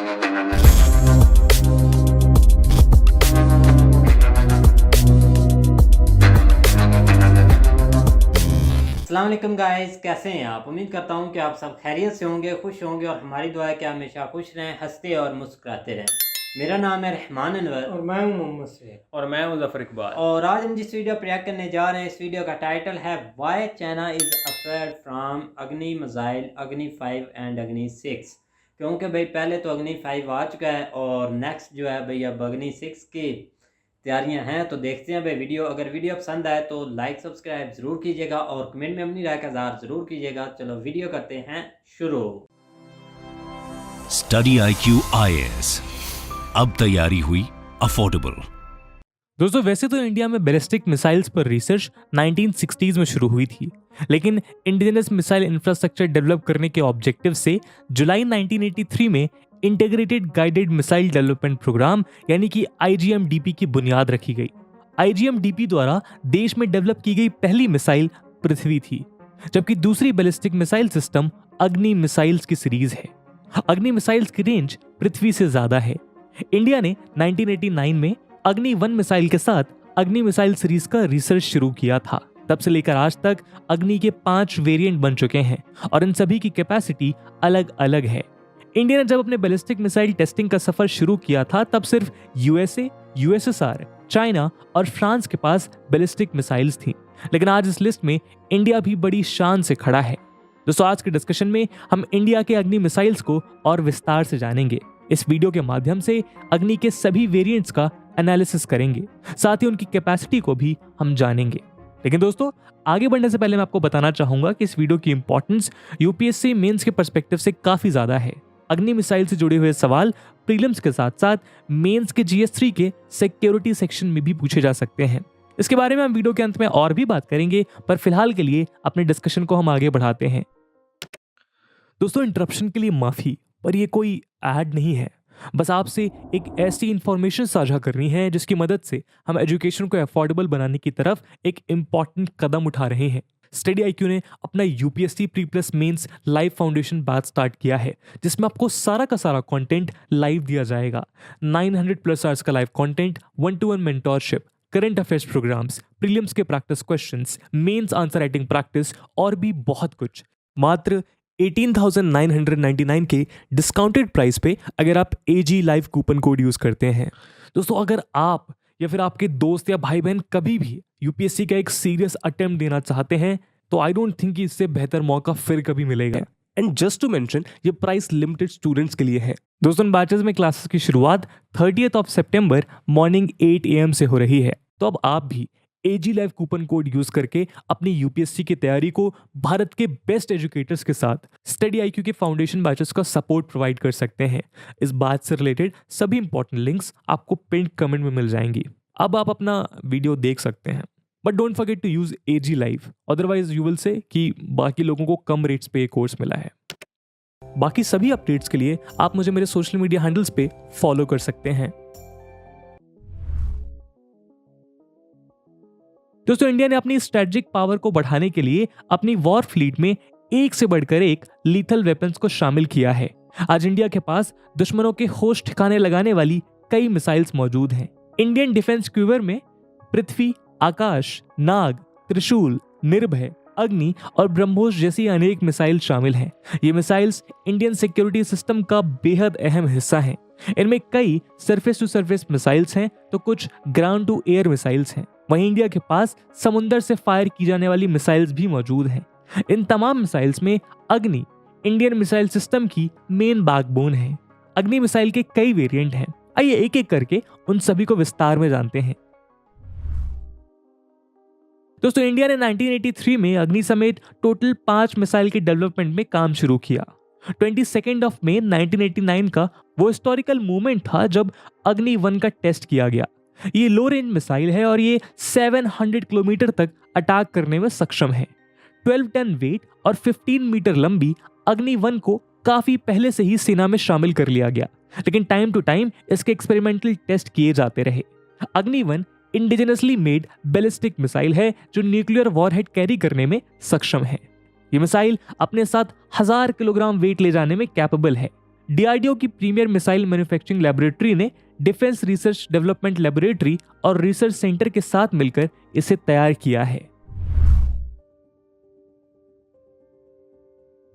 अस्सलाम वालेकुम गाइस, कैसे हैं आप। उम्मीद करता हूं कि आप सब खैरियत से होंगे, खुश होंगे और हमारी दुआ है कि हमेशा खुश रहें, हंसते और मुस्कुराते रहें। मेरा नाम है रहमान अनवर और मैं हूं मोहम्मद से और मैं हूं ज़फ़र इकबाल। और आज हम जिस वीडियो पर रिएक्ट करने जा रहे हैं, इस वीडियो का टाइटल है Y China is afraid from अग्नि मिसाइल अग्नि 5 एंड अग्नि 6। क्योंकि भाई पहले तो अग्नि 5 आ चुका है और नेक्स्ट जो है भाई अब अग्नि 6 की तैयारियां हैं। तो देखते हैं भाई वीडियो। अगर वीडियो पसंद आए तो लाइक सब्सक्राइब ज़रूर कीजिएगा और कमेंट में अपनी राय का इज़हार ज़रूर कीजिएगा। चलो वीडियो करते हैं शुरू। स्टडी IQ IAS, अब तैयारी हुई अफोर्डेबल। दोस्तों वैसे तो इंडिया में बैलिस्टिक मिसाइल्स पर रिसर्च 1960s में शुरू हुई थी, लेकिन इंडिजिनस मिसाइल इंफ्रास्ट्रक्चर डेवलप करने के ऑब्जेक्टिव से जुलाई 1983 में integrated guided missile development programme यानी कि IGMDP की बुनियाद रखी गई। IGMDP द्वारा देश में डेवलप की गई पहली मिसाइल पृथ्वी थी, जबकि दूसरी बैलिस्टिक मिसाइल सिस्टम अग्नि मिसाइल्स की सीरीज है। अग्नि मिसाइल्स की रेंज पृथ्वी से ज्यादा है। इंडिया ने 1989 में अग्नि 1 मिसाइल के साथ अग्नि मिसाइल सीरीज का रिसर्च शुरू किया था। तब से लेकर आज तक अग्नि के 5 वेरिएंट बन चुके हैं और इन सभी की कैपेसिटी अलग अलग है। इंडिया ने जब अपने बैलिस्टिक मिसाइल टेस्टिंग का सफर शुरू किया था तब सिर्फ USA, USSR, चाइना और फ्रांस के पास बैलिस्टिक मिसाइल्स थी, लेकिन आज इस लिस्ट में इंडिया भी बड़ी शान से खड़ा है। दोस्तों आज के डिस्कशन में हम इंडिया के अग्नि मिसाइल्स को और विस्तार से जानेंगे। इस वीडियो के माध्यम से अग्नि के सभी वेरिएंट्स का एनालिसिस करेंगे, साथ ही उनकी कैपेसिटी को भी हम जानेंगे। लेकिन दोस्तों आगे बढ़ने से पहले मैं आपको बताना चाहूंगा कि इस वीडियो की इंपॉर्टेंस UPSC मेंस के पर्सपेक्टिव से काफी ज्यादा है। अग्नि मिसाइल से जुड़े हुए सवाल प्रीलिम्स के साथ साथ मेंस के GS3 के सिक्योरिटी सेक्शन में भी पूछे जा सकते हैं। इसके बारे में हम वीडियो के अंत में और भी बात करेंगे, पर फिलहाल के लिए अपने डिस्कशन को हम आगे बढ़ाते हैं। दोस्तों इंटरप्शन के लिए माफी, पर ये कोई ऐड नहीं है, बस आपसे एक ऐसी इंफॉर्मेशन साझा करनी है जिसकी मदद से हम एजुकेशन को अफोर्डेबल बनाने की तरफ एक इम्पॉर्टेंट कदम उठा रहे हैं। स्टडी IQ ने अपना UPSC pre plus mains live foundation batch start किया है, जिसमें आपको सारा का सारा कंटेंट लाइव दिया जाएगा। 900+ आवर्स का live content, 1-to-1 mentorship, current affairs programmes, prelims के practice questions, mains answer writing practice और भी बहुत कुछ। मात्र 18,999 के डिस्काउंटेड प्राइस पे अगर आप AG live coupon code use करते हैं। दोस्तों अगर आप या फिर आपके दोस्त या भाई बहन कभी भी UPSC का एक सीरियस अटेम्प्ट देना चाहते हैं तो आई डोंट थिंक कि इससे बेहतर मौका फिर कभी मिलेगा। एंड जस्ट टू मेंशन, ये प्राइस लिमिटेड स्टूडेंट्स के लिए है। दोस्तों बैचेस में क्लासेस की शुरुआत 30 सितंबर मॉर्निंग 8 AM से हो रही है। तो अब आप भी AG live coupon code use करके अपनी UPSC की तैयारी को भारत के बेस्ट एजुकेटर्स के साथ स्टडी IQ के फाउंडेशन बैचेस का सपोर्ट प्रोवाइड कर सकते हैं। इस बात से रिलेटेड सभी इंपॉर्टेंट लिंक्स आपको पिन कमेंट में मिल जाएंगी। अब आप अपना वीडियो देख सकते हैं, but don't forget to use AG live, otherwise you will say कि बाकी लोगों को कम रेट्स पे कोर्स मिला है। बाकी सभी अपडेट्स के लिए आप मुझे मेरे सोशल मीडिया हैंडल्स पे फॉलो कर सकते हैं। दोस्तों इंडिया ने अपनी स्ट्रेटेजिक पावर को बढ़ाने के लिए अपनी वॉर फ्लीट में एक से बढ़कर एक लीथल वेपन्स को शामिल किया है। आज इंडिया के पास दुश्मनों के होश ठिकाने लगाने वाली कई मिसाइल्स मौजूद हैं। इंडियन डिफेंस क्यूवर में पृथ्वी, आकाश, नाग, त्रिशूल, निर्भय, अग्नि और ब्रह्मोस जैसी अनेक मिसाइल शामिल हैं। ये मिसाइल्स इंडियन सिक्योरिटी सिस्टम का बेहद अहम हिस्सा हैं। इनमें कई सरफेस टू सरफेस मिसाइल्स हैं तो कुछ ग्राउंड टू एयर मिसाइल्स हैं। वहीं इंडिया के पास समुद्र से फायर की जाने वाली मिसाइल्स भी मौजूद हैं। इन तमाम मिसाइल्स में अग्नि इंडियन मिसाइल सिस्टम की मेन बैकबोन है। अग्नि मिसाइल के कई वेरिएंट हैं। आइए एक एक करके उन सभी को विस्तार में जानते हैं। दोस्तों इंडिया ने 1983 में अग्नि समेत टोटल 5 मिसाइल के डेवलपमेंट में काम शुरू किया। 22 मई 1989 का वो हिस्टोरिकल मोमेंट था जब अग्नि 1 का टेस्ट किया गया। ये लो रेंज मिसाइल है और ये 700 किलोमीटर तक अटैक करने में सक्षम है। 12 टन वेट और 15 मीटर लंबी अग्नि 1 को काफी पहले से ही सेना में शामिल कर लिया गया, लेकिन टाइम टू टाइम इसके एक्सपेरिमेंटल टेस्ट किए जाते रहे। अग्नि 1 इंडिजिनसली मेड बैलिस्टिक मिसाइल है जो न्यूक्लियर वॉरहेड कैरी करने में सक्षम है। ये मिसाइल अपने साथ 1000 किलोग्राम वेट ले जाने में कैपेबल है। डीआरडीओ की प्रीमियर मिसाइल मैन्युफैक्चरिंग लैबोरेटरी ने डिफेंस रिसर्च डेवलपमेंट लैबोरेटरी और रिसर्च सेंटर के साथ मिलकर इसे तैयार किया है।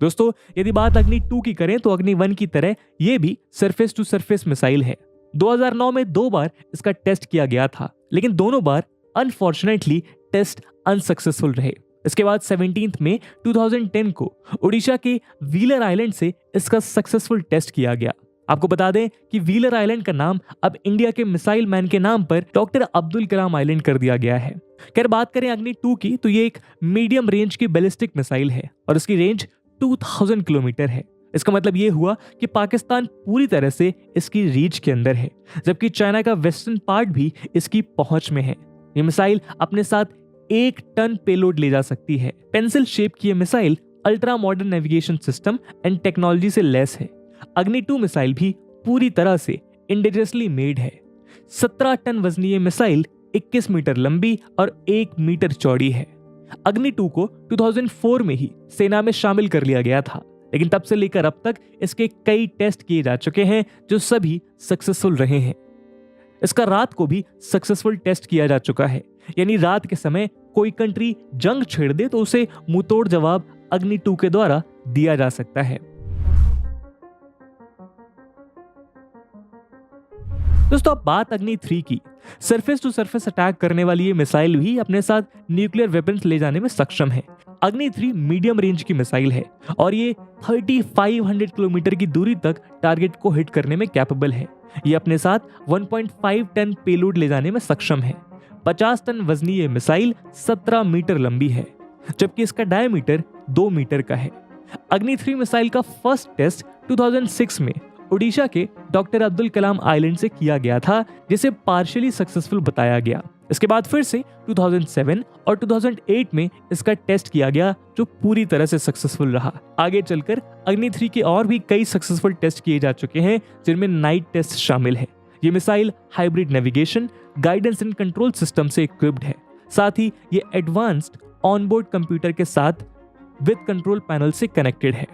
दोस्तों, यदि बात अग्नि 2 की करें तो अग्नि 1 की तरह यह भी सरफेस टू सरफेस मिसाइल है। 2009 में 2 बार इसका टेस्ट किया गया था, लेकिन दोनों बार अनफॉर्चुनेटली टेस्ट अनसक्सेसफुल रहे। इसके बाद 17 मई 2010 को ओडिशा के व्हीलर आइलैंड से इसका सक्सेसफुल टेस्ट किया गया। आपको बता दें कि व्हीलर आइलैंड का नाम अब इंडिया के मिसाइल मैन के नाम पर डॉक्टर अब्दुल कलाम आइलैंड कर दिया गया है। खैर, बात करें अग्नि 2 की तो ये एक मीडियम रेंज की बैलिस्टिक मिसाइल है और इसकी रेंज 2000 किलोमीटर है। इसका मतलब ये हुआ कि पाकिस्तान पूरी तरह से इसकी रीच के अंदर है, जबकि चाइना का वेस्टर्न पार्ट भी इसकी पहुंच में है। ये मिसाइल अपने साथ 1 टन पेलोड ले जा सकती है। पेंसिल शेप की ये missile ultra modern navigation system and technology से लेस है। अग्नि 2 मिसाइल भी पूरी तरह से इंडिजिनियसली मेड है। 17 टन वजनी ये मिसाइल 21 मीटर लंबी और 1 मीटर चौड़ी है। अग्नि 2 को 2004 में ही सेना में शामिल कर लिया गया था, लेकिन तब से लेकर अब तक इसके कई टेस्ट किए जा चुके हैं जो सभी सक्सेसफुल रहे हैं। इसका रात को भी सक्सेसफुल टेस्ट किया जा चुका है, यानी रात के समय कोई कंट्री जंग छेड़ दे तो उसे मुंहतोड़ जवाब अग्नि 2 के द्वारा दिया जा सकता है। दोस्तों, अब बात अग्नि 3 की। सरफेस टू सरफेस अटैक करने वाली ये मिसाइल भी अपने साथ न्यूक्लियर वेपन्स ले जाने में सक्षम है। अग्नि 3 मीडियम रेंज की मिसाइल है और ये 3500 किलोमीटर की दूरी तक टारगेट को हिट करने में कैपेबल है। ये अपने साथ 1.5 टन पेलोड ले जाने में सक्षम है। 50 टन वजनी ये मिसाइल 17 मीटर लंबी है, जबकि इसका डायमीटर 2 मीटर का है। अग्नि 3 मिसाइल का फर्स्ट टेस्ट 2006 में ओडिशा के डॉक्टर अब्दुल कलाम आइलैंड से किया गया था, जिसे पार्शियली सक्सेसफुल बताया गया। इसके बाद फिर से 2007 और 2008 में इसका टेस्ट किया गया, जो पूरी तरह से सक्सेसफुल रहा। आगे चलकर अग्नि 3 के और भी कई सक्सेसफुल टेस्ट किए जा चुके हैं, जिनमें नाइट टेस्ट शामिल है। ये missile hybrid navigation, guidance and control system से इक्विप्ड है। साथ ही ये एडवांस्ड ऑनबोर्ड कंप्यूटर के साथ विद कंट्रोल पैनल से कनेक्टेड है।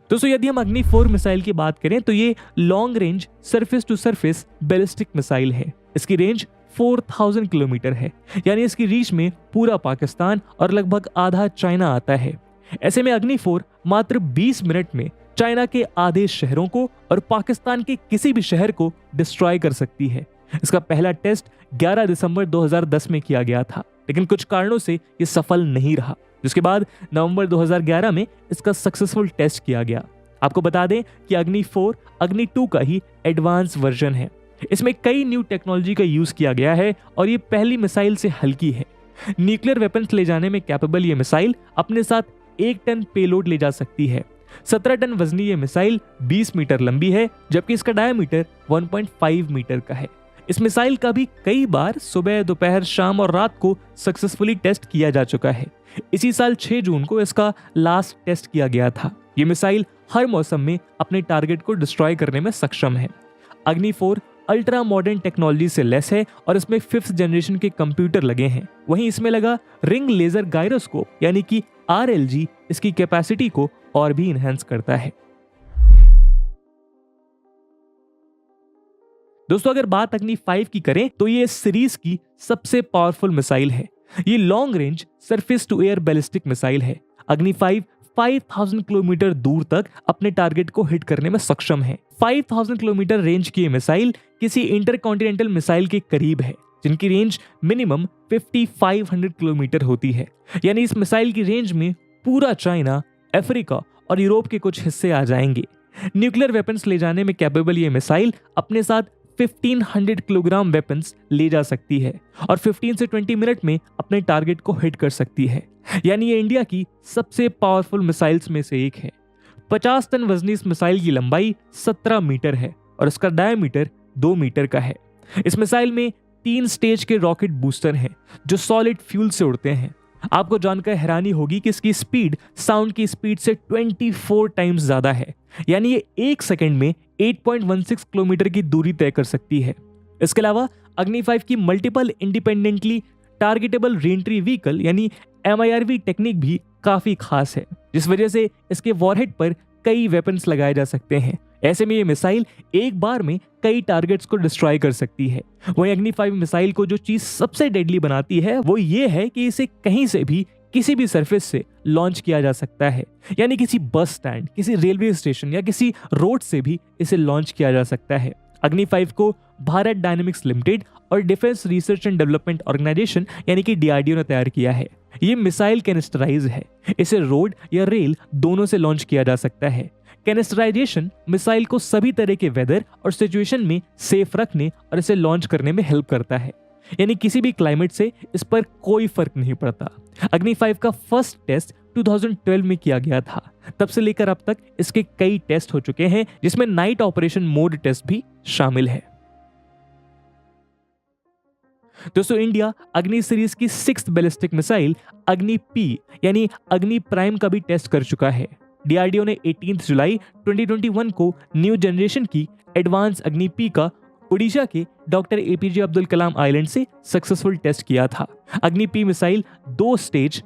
दोस्तों, यदि हम अग्नि 4 मिसाइल की बात करें तो ये long range surface to surface ballistic missile है। इसकी रेंज 4000 किलोमीटर है, यानी इसकी रीच में पूरा पाकिस्तान और लगभग आधा चाइना आता है। ऐसे में अग्नि 4 मात्र 20 मिनट में चाइना के आधे शहरों को और पाकिस्तान के किसी भी शहर को डिस्ट्रॉय कर सकती है। इसका पहला टेस्ट 11 दिसंबर 2010 में किया गया था, लेकिन कुछ कारणों से ये सफल नहीं रहा, जिसके बाद नवंबर 2011 में इसका सक्सेसफुल टेस्ट किया गया। आपको बता दें कि अग्नि 4 अग्नि 2 का ही एडवांस वर्जन है। इसमें कई न्यू टेक्नोलॉजी का यूज किया गया है और ये पहली मिसाइल से हल्की है। न्यूक्लियर वेपन्स ले जाने में कैपेबल ये मिसाइल अपने साथ 1 टन पेलोड ले जा सकती है। 17 टन वजनी ये मिसाइल 20 मीटर लंबी है, जबकि इसका डायमीटर 1.5 मीटर का है। इस मिसाइल का भी कई बार सुबह, दोपहर, शाम और रात को सक्सेसफुली टेस्ट किया जा चुका है। इसी साल 6 जून को इसका लास्ट टेस्ट किया गया था। ये मिसाइल हर मौसम में अपने टारगेट को डिस्ट्रॉय करने में सक्षम है। अग्नि 4 अल्ट्रा मॉडर्न टेक्नोलॉजी से लेस है और इसमें 5th जनरेशन के कंप्यूटर लगे हैं। वहीं इसमें लगा रिंग लेजर गायरोस्कोप यानी कि RLG इसकी कैपेसिटी को और भी इनहेंस करता है। दोस्तों, अगर बात अग्नि 5 की करें तो ये सीरीज की सबसे पावरफुल मिसाइल है। ये long range surface to air ballistic missile है। अग्नि 5 5000 किलोमीटर दूर तक अपने टारगेट को हिट करने में सक्षम है। 5000 किलोमीटर रेंज की ये मिसाइल किसी इंटरकॉन्टिनेंटल मिसाइल के करीब है, जिनकी रेंज मिनिमम 5500 किलोमीटर होती है। यानी इस मिसाइल की रेंज में पूरा चाइना, अफ्रीका और यूरोप के कुछ हिस्से आ जाएंगे। न्यूक्लियर वेपन्स ले जाने में कैपेबल ये मिसाइल अपने साथ 1500 किलोग्राम वेपन्स ले जा सकती है और 15 से 20 मिनट में अपने टारगेट को हिट कर सकती है। यानी ये इंडिया की सबसे पावरफुल मिसाइल्स में से एक है। 50 टन वजनी इस मिसाइल की लंबाई 17 मीटर है और इसका डायमीटर 2 मीटर का है। इस मिसाइल में 3 स्टेज के रॉकेट बूस्टर हैं जो सॉलिड फ्यूल से उड़ते हैं। आपको जानकर हैरानी होगी कि इसकी स्पीड साउंड की स्पीड से 24 टाइम्स ज्यादा है। यानी ये 1 सेकंड में 8.16 किलोमीटर की दूरी तय कर सकती है। इसके अलावा अग्नि 5 की multiple independently targetable re-entry vehicle यानी MIRV टेक्निक भी काफी खास है। जिस वजह से इसके वॉरहेड पर कई वेपन्स लगाए जा सकते हैं। ऐसे में ये मिसाइल एक बार में कई टारगेट्स को डिस्ट्रॉय कर सकती है। वहीं अग्नि 5 मिसाइल को जो चीज सबसे डेडली बनाती है वो ये है कि इसे कहीं से भी किसी भी सरफेस से लॉन्च किया जा सकता है, यानी किसी बस स्टैंड, किसी रेलवे स्टेशन या किसी रोड से भी इसे लॉन्च किया जा सकता है। अग्नि 5 को भारत डायनेमिक्स लिमिटेड और Defence Research and Development Organisation यानी कि DRDO ने तैयार किया है। ये मिसाइल कैनिस्टराइज है, इसे रोड या रेल दोनों से लॉन्च किया जा सकता है। कैनिस्टराइजेशन मिसाइल को सभी तरह के वेदर और सिचुएशन में सेफ रखने और इसे लॉन्च करने में हेल्प करता है, यानी किसी भी क्लाइमेट से इस पर कोई फर्क नहीं पड़ता। अग्नि 5 का फर्स्ट टेस्ट 2012 में किया गया था। तब से लेकर अब तक इसके कई टेस्ट हो चुके हैं, जिसमें नाइट ऑपरेशन मोड टेस्ट भी शामिल है। दोस्तों, इंडिया अग्नि सीरीज की 6th बैलिस्टिक मिसाइल अग्नि P यानी अग्नि प्राइम का भी टेस्ट कर चुका है। DRDO ने 18 जुलाई 2021 को न्यू जनरेशन की एडवांस अग्नि P का ओडिशा के doctor APJ Abdul Kalam island से सक्सेसफुल टेस्ट किया था। अग्नि P मिसाइल 2 स्टेज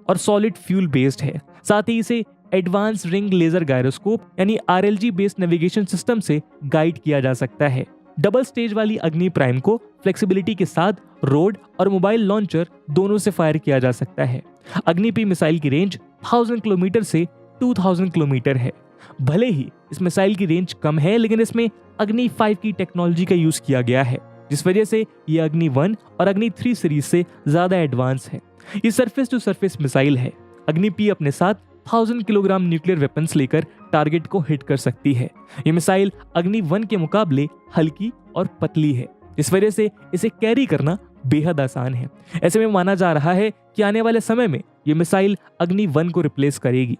और सॉलिड फ्यूल बेस्ड है। साथ ही इसे एडवांस रिंग लेजर गायरोस्कोप यानी RLG बेस्ड नेविगेशन सिस्टम से गाइड किया जा सकता है। डबल स्टेज वाली अग्नि प्राइम को फ्लेक्सिबिलिटी के साथ रोड और मोबाइल लॉन्चर दोनों से फायर किया जा सकता है। अग्नि P मिसाइल की रेंज 1000 किलोमीटर से 2000 किलोमीटर है। भले ही इस मिसाइल की रेंज कम है, लेकिन इसमें अग्नि 5 की टेक्नोलॉजी का यूज किया गया है, जिस वजह से ये अग्नि 1 और अग्नि 3 सीरीज से ज्यादा एडवांस है। ये सरफेस टू सरफेस मिसाइल है। अग्नि P अपने साथ 1000 किलोग्राम न्यूक्लियर वेपन्स लेकर टारगेट को हिट कर सकती है। ये मिसाइल अग्नि 1 के मुकाबले हल्की और पतली है, इस वजह से इसे कैरी करना बेहद आसान है। ऐसे में माना जा रहा है कि आने वाले समय में ये मिसाइल अग्नि 1 को रिप्लेस करेगी।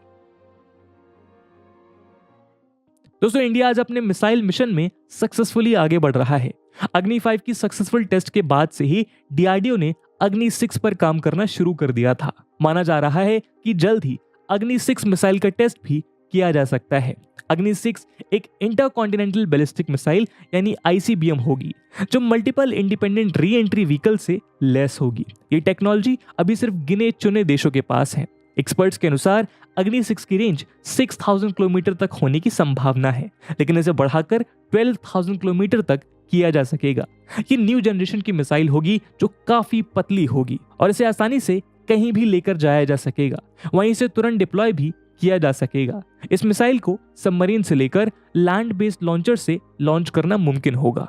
दोस्तों, इंडिया आज अपने मिसाइल मिशन में सक्सेसफुली आगे बढ़ रहा है। अग्नि 5 की सक्सेसफुल टेस्ट के बाद से ही DRDO ने अग्नि 6 पर काम करना शुरू कर दिया था। माना जा रहा है कि जल्द ही अग्नि 6 मिसाइल का टेस्ट भी किया जा सकता है। अग्नि 6 एक इंटरकॉन्टिनेंटल बैलिस्टिक मिसाइल यानी ICBM होगी, जो multiple independent re entry vehicle से लेस होगी। ये टेक्नोलॉजी अभी सिर्फ गिने चुने देशों के पास है। एक्सपर्ट्स के अनुसार अग्नि 6 की रेंज 6000 किलोमीटर तक होने की संभावना है, लेकिन इसे बढ़ाकर 12000 किलोमीटर तक किया जा सकेगा। ये न्यू जनरेशन की मिसाइल होगी जो काफी पतली होगी और इसे आसानी से कहीं भी लेकर जाया जा सकेगा। वहीं इसे तुरंत डिप्लॉय भी किया जा सकेगा। इस मिसाइल को सबमरीन से लेकर लैंड बेस्ड लॉन्चर से लॉन्च करना मुमकिन होगा।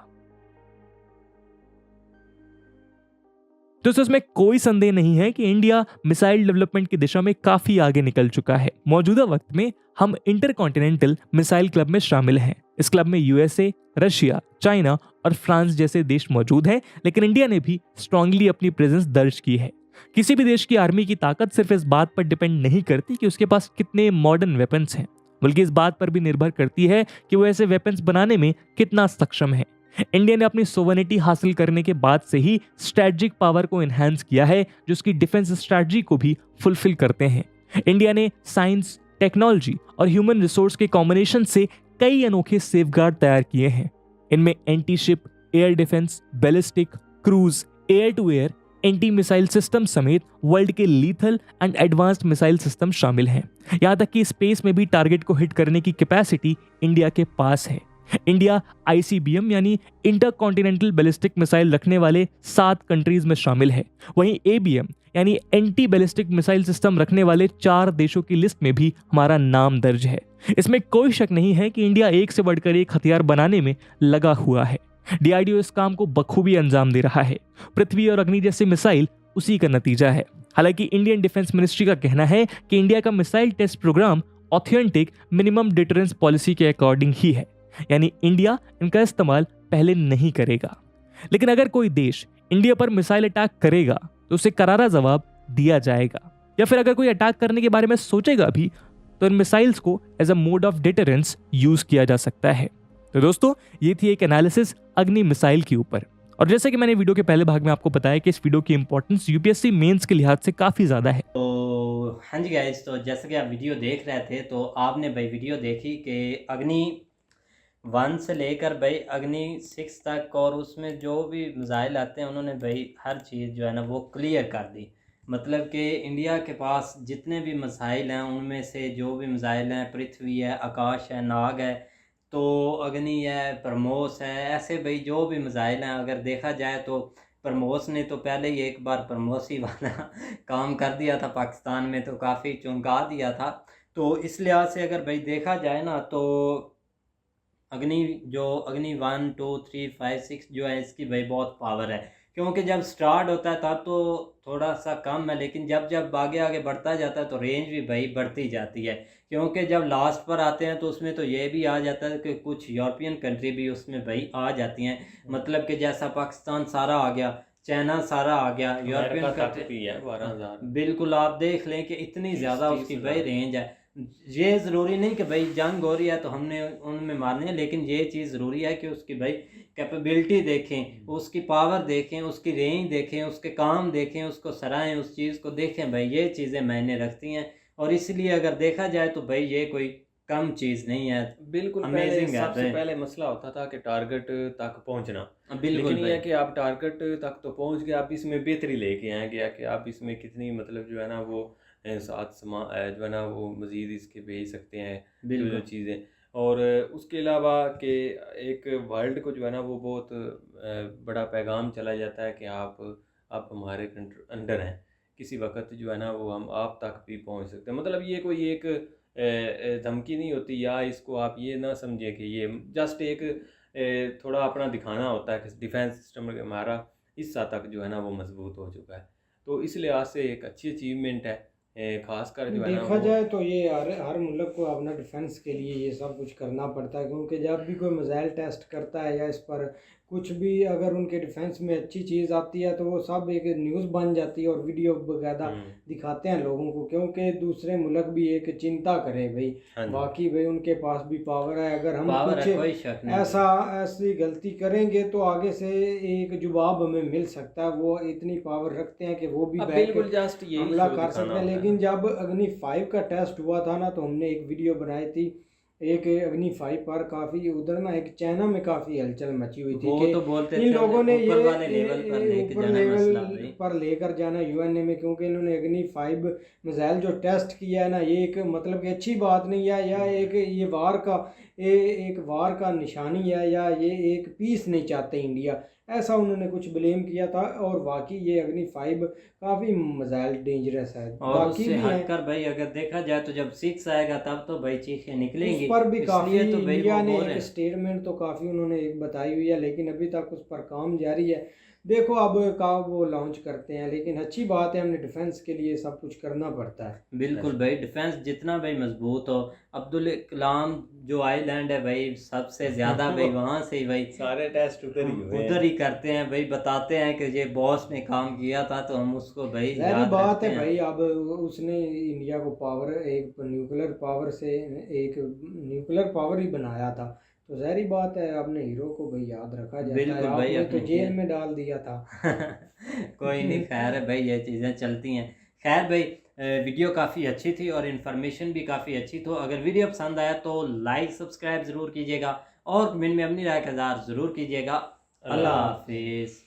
दोस्तों, इसमें कोई संदेह नहीं है कि इंडिया मिसाइल डेवलपमेंट की दिशा में काफी आगे निकल चुका है। मौजूदा वक्त में हम इंटरकॉन्टिनेंटल मिसाइल क्लब में शामिल हैं। इस क्लब में USA, रशिया, चाइना और फ्रांस जैसे देश मौजूद हैं, लेकिन इंडिया ने भी स्ट्रांगली अपनी प्रेजेंस दर्ज की है। किसी भी देश की आर्मी की ताकत सिर्फ इस बात पर डिपेंड नहीं करती कि उसके पास कितने मॉडर्न वेपन्स हैं, बल्कि इस बात पर भी निर्भर करती है कि वो ऐसे वेपन्स बनाने में कितना सक्षम है। इंडिया ने अपनी सोवरेनिटी हासिल करने के बाद से ही स्ट्रेटजिक पावर को एनहांस किया है, जो उसकी डिफेंस स्ट्रेटजी को भी फुलफिल करते हैं। इंडिया ने साइंस, टेक्नोलॉजी और ह्यूमन रिसोर्स के कॉम्बिनेशन से कई अनोखे सेफगार्ड तैयार किए हैं। इनमें anti ship, air defence, ballistic, cruise, air to air, anti missile system समेत वर्ल्ड के lethal and advanced missile system शामिल हैं। यहाँ तक कि स्पेस में भी टारगेट को हिट करने की कैपेसिटी इंडिया के पास है। इंडिया ICBM यानी इंटरकॉन्टिनेंटल बैलिस्टिक मिसाइल रखने वाले 7 कंट्रीज में शामिल है। वहीं ABM यानी एंटी बैलिस्टिक मिसाइल सिस्टम रखने वाले 4 देशों की लिस्ट में भी हमारा नाम दर्ज है। इसमें कोई शक नहीं है कि इंडिया एक से बढ़कर एक हथियार बनाने में लगा हुआ है। DRDO इस काम को बखूबी अंजाम दे रहा है। पृथ्वी और अग्नि जैसी मिसाइल उसी का नतीजा है। हालांकि इंडियन डिफेंस मिनिस्ट्री का कहना है कि इंडिया का missile test programme authentic minimum deterrence policy के अकॉर्डिंग ही है, यानी इंडिया इनका इस्तेमाल पहले नहीं करेगा। लेकिन अगर कोई देश इंडिया पर मिसाइल अटैक करेगा तो उसे करारा जवाब दिया जाएगा, या फिर अगर कोई अटैक करने के बारे में सोचेगा भी तो इन मिसाइल्स को as a mode of deterrence use किया जा सकता है। तो दोस्तों, ये थी एक एनालिसिस अग्नि मिसाइल के ऊपर। और जैसे कि मैंने वीडियो के पहले भाग में आपको बताया कि इस वीडियो की इंपॉर्टेंस UPSC मेंस के लिहाज से काफ़ी ज़्यादा है। तो हाँ जी गाइस, तो जैसे कि आप वीडियो देख रहे थे तो आपने भाई वीडियो देखी कि अग्नि 1 से लेकर भाई अग्नि 6 तक और उसमें जो भी मिसाइल आते हैं उन्होंने भाई हर चीज़ जो है ना वो क्लियर कर दी। मतलब कि इंडिया के पास जितने भी मिसाइल हैं उनमें से जो भी मिसाइल हैं, पृथ्वी है, आकाश है, नाग है, तो अग्नि है, ब्रह्मोस है, ऐसे भाई जो भी मिसाइल हैं अगर देखा जाए तो ब्रह्मोस ने तो पहले ही एक बार ब्रह्मोसी वाला काम कर दिया था पाकिस्तान में, तो काफ़ी चौंका दिया था। तो इस लिहाज से अगर भाई देखा जाए ना तो अग्नि अग्नि 1 2 3 5 6 जो है इसकी भाई बहुत पावर है, क्योंकि जब स्टार्ट होता है तब तो थोड़ा सा कम है, लेकिन जब जब आगे आगे बढ़ता जाता है तो रेंज भी भाई बढ़ती जाती है। क्योंकि जब लास्ट पर आते हैं तो उसमें तो ये भी आ जाता है कि कुछ यूरोपियन कंट्री भी उसमें भाई आ जाती हैं, मतलब कि जैसा पाकिस्तान सारा आ गया, चाइना सारा आ गया, यूरोपियन कंट्री है 12,000। बिल्कुल आप देख लें कि इतनी ज़्यादा उसकी भाई रेंज है। ये ज़रूरी नहीं कि भाई जंग हो रही है तो हमने उनमें मारने हैं, लेकिन ये चीज़ ज़रूरी है कि उसकी भाई कैपेबिलिटी देखें, उसकी पावर देखें, उसकी रेंज देखें, उसके काम देखें, उसको सराहें, उस चीज़ को देखें भाई, ये चीज़ें मायने रखती हैं। और इसलिए अगर देखा जाए तो भाई ये कोई कम चीज़ नहीं है, बिल्कुल। अमेजिंग है। सबसे पहले मसला होता था कि टारगेट तक पहुंचना, बिल्कुल लेकिन ये है भाई। कि आप टारगेट तक तो पहुंच गए, आप इसमें बेहतरी लेके आएंगे या कि आप इसमें कितनी मतलब जो है ना वो साथ समा जो है ना वो मज़ीद इसके भेज सकते हैं जो जो बिल्कुल चीज़ें। और उसके अलावा कि एक वर्ल्ड को जो है ना वो बहुत बड़ा पैगाम चला जाता है कि आप हमारे अंडर हैं, किसी वक्त जो है ना वो हम आप तक भी पहुंच सकते हैं। मतलब ये कोई एक धमकी नहीं होती, या इसको आप ये ना समझें कि ये जस्ट एक थोड़ा अपना दिखाना होता है कि डिफेंस सिस्टम हमारा हिस्सा तक जो है ना वो मजबूत हो चुका है। तो इस लिहाज से एक अच्छी अचीवमेंट है, खासकर जो है ना देखा वो जाए तो ये हर मुल्क को अपना डिफेंस के लिए ये सब कुछ करना पड़ता है, क्योंकि जब भी कोई मिसाइल टेस्ट करता है या इस पर कुछ भी अगर उनके डिफेंस में अच्छी चीज़ आती है तो वो सब एक न्यूज़ बन जाती है और वीडियो वगैरह दिखाते हैं लोगों को, क्योंकि दूसरे मुल्क भी एक चिंता करे भाई हाँ जी। बाकी भाई उनके पास भी पावर है, अगर हम पावर है, कुछ कोई शक नहीं। ऐसी गलती करेंगे तो आगे से एक जवाब हमें मिल सकता है। वो इतनी पावर रखते हैं कि वो भी अब बैठ बिल्कुल के जस्ट यही हमला शो कर दिखाना सकते हैं। होता है। लेकिन जब अग्नि 5 का टेस्ट हुआ था ना तो हमने एक वीडियो बनाई थी, एक अग्नि 5 पर काफ़ी उधर ना एक चाइना में काफ़ी हलचल मची हुई थी वो कि तो बोलते इन थे लोगों ने ऊपर ये वाले लेवल पर लेके ऊपर जाना लेवल मसला भाई। पर लेकर जाना यूएनए में, क्योंकि इन्होंने अग्नि 5 मिसाइल जो टेस्ट किया है ना ये एक मतलब कि अच्छी बात नहीं है, या एक ये वार का निशानी है, या ये एक पीस नहीं चाहते इंडिया, ऐसा उन्होंने कुछ ब्लेम किया था। और बाकी ये अग्नि 5 काफ़ी मिसाइल डेंजरस है। और बाकी उससे भी हैं, हटकर भाई अगर देखा जाए तो जब 6 आएगा तब तो भाई चीखें निकलेंगी। उस पर भी काफ़ी इसलिए तो भाई इंडिया वो ने बोल रहे एक हैं। स्टेटमेंट तो काफ़ी उन्होंने एक बताई हुई है, लेकिन अभी तक उस पर काम जारी है। देखो अब कब वो लॉन्च करते हैं, लेकिन अच्छी बात है, हमने डिफेंस के लिए सब कुछ करना पड़ता है। बिल्कुल भाई, डिफेंस जितना भाई मजबूत हो, अब्दुल कलाम जो आइलैंड है भाई सबसे ज़्यादा भाई वहाँ से ही भाई सारे टेस्ट उधर ही हुए हैं। उधर ही करते हैं भाई, बताते हैं कि ये बॉस ने काम किया था तो हम उसको भाई जाहिर याद बात रखते है हैं। भाई, अब उसने इंडिया को पावर एक न्यूक्लियर पावर से एक न्यूक्लियर पावर ही बनाया था, तो जाहिर बात है अपने हीरो को भाई याद रखा जाता है। बिल्कुल भाई, आपने तो अपने जेल में डाल दिया था। कोई नहीं, खैर है भाई, ये चीज़ें चलती हैं। खैर भाई, वीडियो काफ़ी अच्छी थी और इन्फॉर्मेशन भी काफ़ी अच्छी, तो अगर वीडियो पसंद आया तो लाइक सब्सक्राइब ज़रूर कीजिएगा और कमेंट में अपनी राय का इज़हार ज़रूर कीजिएगा। अल्लाह हाफिज़।